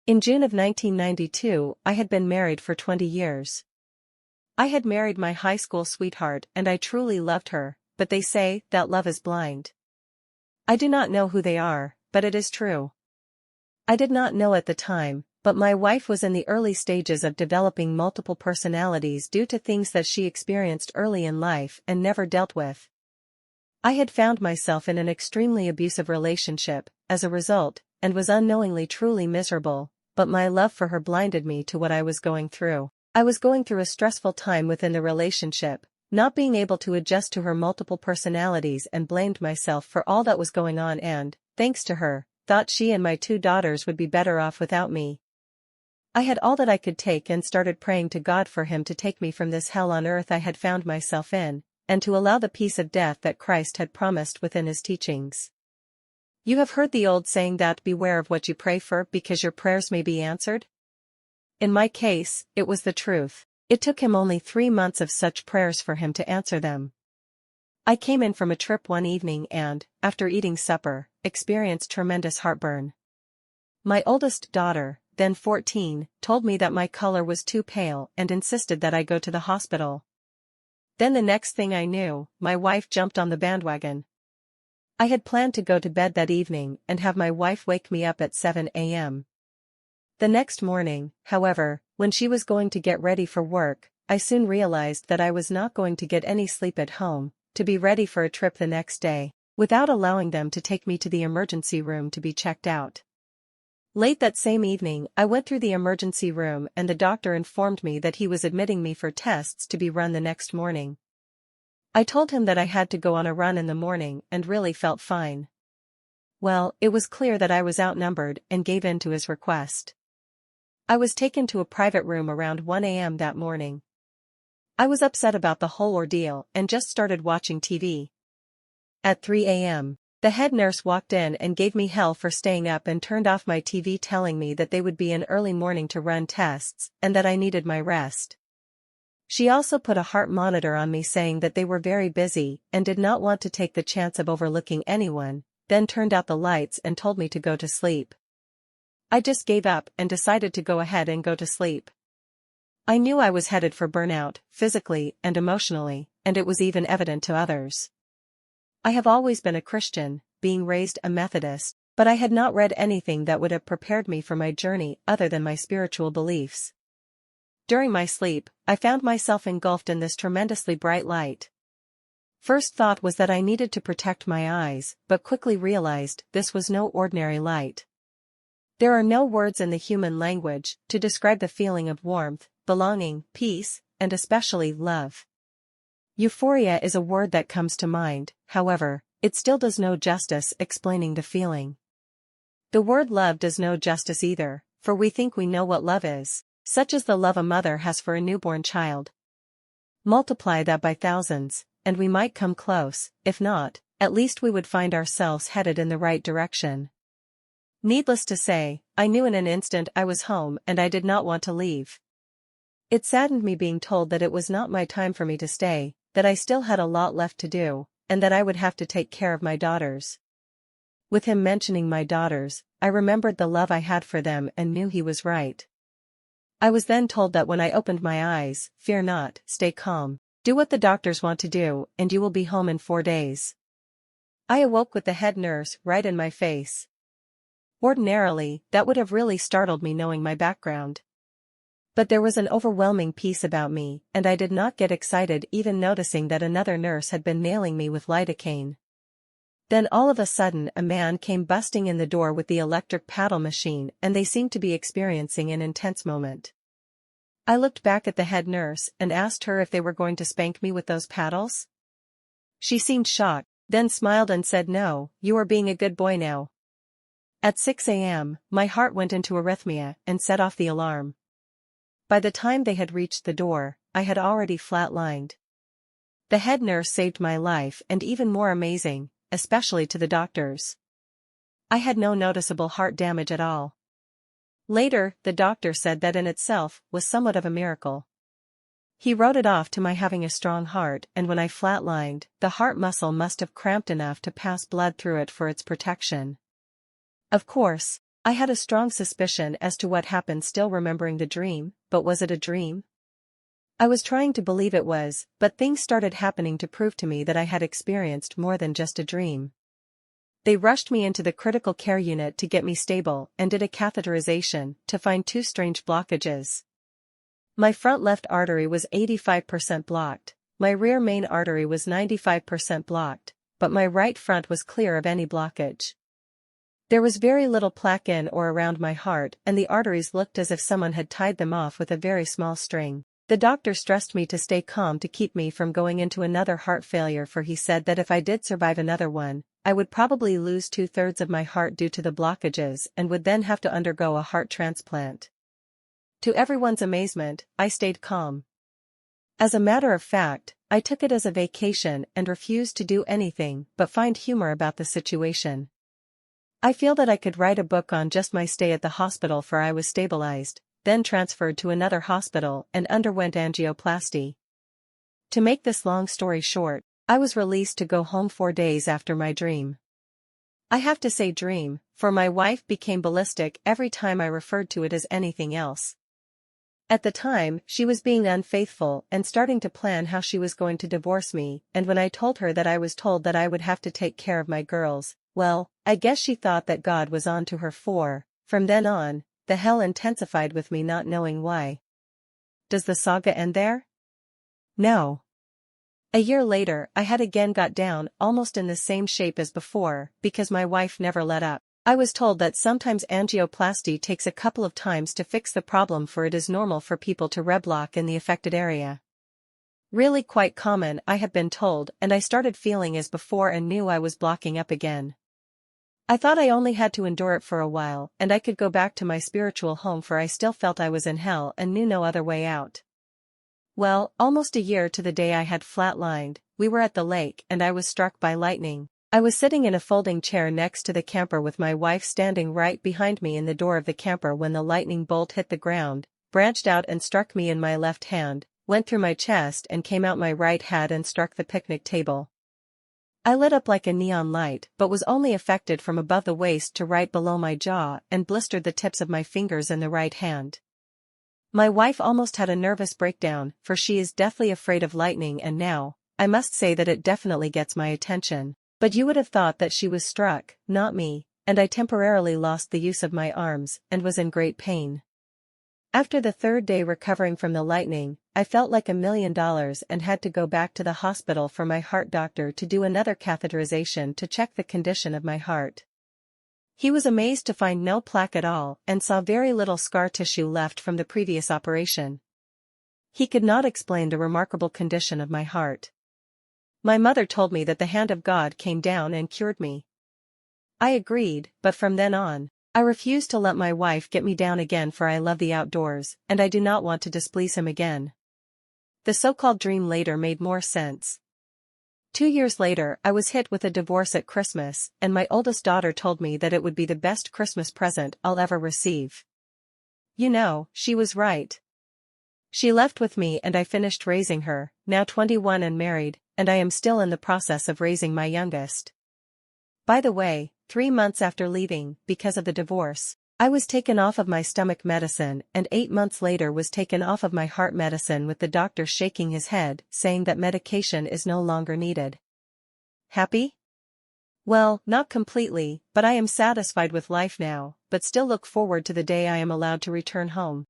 In June of 1992, I had been married for 20 years. I had married my high school sweetheart and I truly loved her, but they say that love is blind. I do not know who they are, but it is true. I did not know at the time, but my wife was in the early stages of developing multiple personalities due to things that she experienced early in life and never dealt with. I had found myself in an extremely abusive relationship, as a result, and was unknowingly truly miserable, but my love for her blinded me to what I was going through. I was going through a stressful time within the relationship, not being able to adjust to her multiple personalities and blamed myself for all that was going on and, thanks to her, thought she and my 2 daughters would be better off without me. I had all that I could take and started praying to God for him to take me from this hell on earth I had found myself in, and to allow the peace of death that Christ had promised within his teachings. You have heard the old saying that beware of what you pray for because your prayers may be answered? In my case, it was the truth. It took him only 3 months of such prayers for him to answer them. I came in from a trip one evening and, after eating supper, experienced tremendous heartburn. My oldest daughter, then 14, told me that my color was too pale and insisted that I go to the hospital. Then the next thing I knew, my wife jumped on the bandwagon. I had planned to go to bed that evening and have my wife wake me up at 7 a.m. The next morning, however, when she was going to get ready for work, I soon realized that I was not going to get any sleep at home, to be ready for a trip the next day, without allowing them to take me to the emergency room to be checked out. Late that same evening, I went through the emergency room and the doctor informed me that he was admitting me for tests to be run the next morning. I told him that I had to go on a run in the morning and really felt fine. Well, it was clear that I was outnumbered and gave in to his request. I was taken to a private room around 1 a.m. that morning. I was upset about the whole ordeal and just started watching TV. At 3 a.m., the head nurse walked in and gave me hell for staying up and turned off my TV telling me that they would be in early morning to run tests and that I needed my rest. She also put a heart monitor on me saying that they were very busy and did not want to take the chance of overlooking anyone, then turned out the lights and told me to go to sleep. I just gave up and decided to go ahead and go to sleep. I knew I was headed for burnout, physically and emotionally, and it was even evident to others. I have always been a Christian, being raised a Methodist, but I had not read anything that would have prepared me for my journey other than my spiritual beliefs. During my sleep, I found myself engulfed in this tremendously bright light. First thought was that I needed to protect my eyes, but quickly realized this was no ordinary light. There are no words in the human language to describe the feeling of warmth, belonging, peace, and especially love. Euphoria is a word that comes to mind, however, it still does no justice explaining the feeling. The word love does no justice either, for we think we know what love is, such as the love a mother has for a newborn child. Multiply that by thousands, and we might come close, if not, at least we would find ourselves headed in the right direction. Needless to say, I knew in an instant I was home and I did not want to leave. It saddened me being told that it was not my time for me to stay, that I still had a lot left to do, and that I would have to take care of my daughters. With him mentioning my daughters, I remembered the love I had for them and knew he was right. I was then told that when I opened my eyes, fear not, stay calm, do what the doctors want to do, and you will be home in 4 days. I awoke with the head nurse right in my face. Ordinarily, that would have really startled me knowing my background. But there was an overwhelming peace about me, and I did not get excited even noticing that another nurse had been nailing me with lidocaine. Then all of a sudden a man came busting in the door with the electric paddle machine and they seemed to be experiencing an intense moment. I looked back at the head nurse and asked her if they were going to spank me with those paddles. She seemed shocked, then smiled and said, "No, you are being a good boy now." At 6 a.m., my heart went into arrhythmia and set off the alarm. By the time they had reached the door, I had already flatlined. The head nurse saved my life and even more amazing, especially to the doctors. I had no noticeable heart damage at all. Later, the doctor said that in itself was somewhat of a miracle. He wrote it off to my having a strong heart, and when I flatlined, the heart muscle must have cramped enough to pass blood through it for its protection. Of course, I had a strong suspicion as to what happened, still remembering the dream, but was it a dream? I was trying to believe it was, but things started happening to prove to me that I had experienced more than just a dream. They rushed me into the critical care unit to get me stable and did a catheterization to find two strange blockages. My front left artery was 85% blocked, my rear main artery was 95% blocked, but my right front was clear of any blockage. There was very little plaque in or around my heart, and the arteries looked as if someone had tied them off with a very small string. The doctor stressed me to stay calm to keep me from going into another heart failure, for he said that if I did survive another one, I would probably lose 2/3 of my heart due to the blockages and would then have to undergo a heart transplant. To everyone's amazement, I stayed calm. As a matter of fact, I took it as a vacation and refused to do anything but find humor about the situation. I feel that I could write a book on just my stay at the hospital, for I was stabilized, then transferred to another hospital and underwent angioplasty. To make this long story short, I was released to go home 4 days after my dream. I have to say dream, for my wife became ballistic every time I referred to it as anything else. At the time, she was being unfaithful and starting to plan how she was going to divorce me, and when I told her that I was told that I would have to take care of my girls, well, I guess she thought that God was on to her, for, from then on, the hell intensified with me not knowing why. Does the saga end there? No. A year later, I had again got down almost in the same shape as before, because my wife never let up. I was told that sometimes angioplasty takes a couple of times to fix the problem, for it is normal for people to reblock in the affected area. Really quite common, I have been told, and I started feeling as before and knew I was blocking up again. I thought I only had to endure it for a while, and I could go back to my spiritual home, for I still felt I was in hell and knew no other way out. Well, almost a year to the day I had flatlined, we were at the lake and I was struck by lightning. I was sitting in a folding chair next to the camper with my wife standing right behind me in the door of the camper when the lightning bolt hit the ground, branched out and struck me in my left hand, went through my chest and came out my right hand and struck the picnic table. I lit up like a neon light, but was only affected from above the waist to right below my jaw and blistered the tips of my fingers in the right hand. My wife almost had a nervous breakdown, for she is deathly afraid of lightning, and now, I must say that it definitely gets my attention. But you would have thought that she was struck, not me, and I temporarily lost the use of my arms and was in great pain. After the 3rd day recovering from the lightning, I felt like $1 million and had to go back to the hospital for my heart doctor to do another catheterization to check the condition of my heart. He was amazed to find no plaque at all and saw very little scar tissue left from the previous operation. He could not explain the remarkable condition of my heart. My mother told me that the hand of God came down and cured me. I agreed, but from then on, I refused to let my wife get me down again, for I love the outdoors, and I do not want to displease him again. The so-called dream later made more sense. 2 years later, I was hit with a divorce at Christmas, and my oldest daughter told me that it would be the best Christmas present I'll ever receive. You know, she was right. She left with me and I finished raising her, now 21 and married, and I am still in the process of raising my youngest. By the way, 3 months after leaving, because of the divorce, I was taken off of my stomach medicine, and 8 months later was taken off of my heart medicine, with the doctor shaking his head, saying that medication is no longer needed. Happy? Well, not completely, but I am satisfied with life now, but still look forward to the day I am allowed to return home.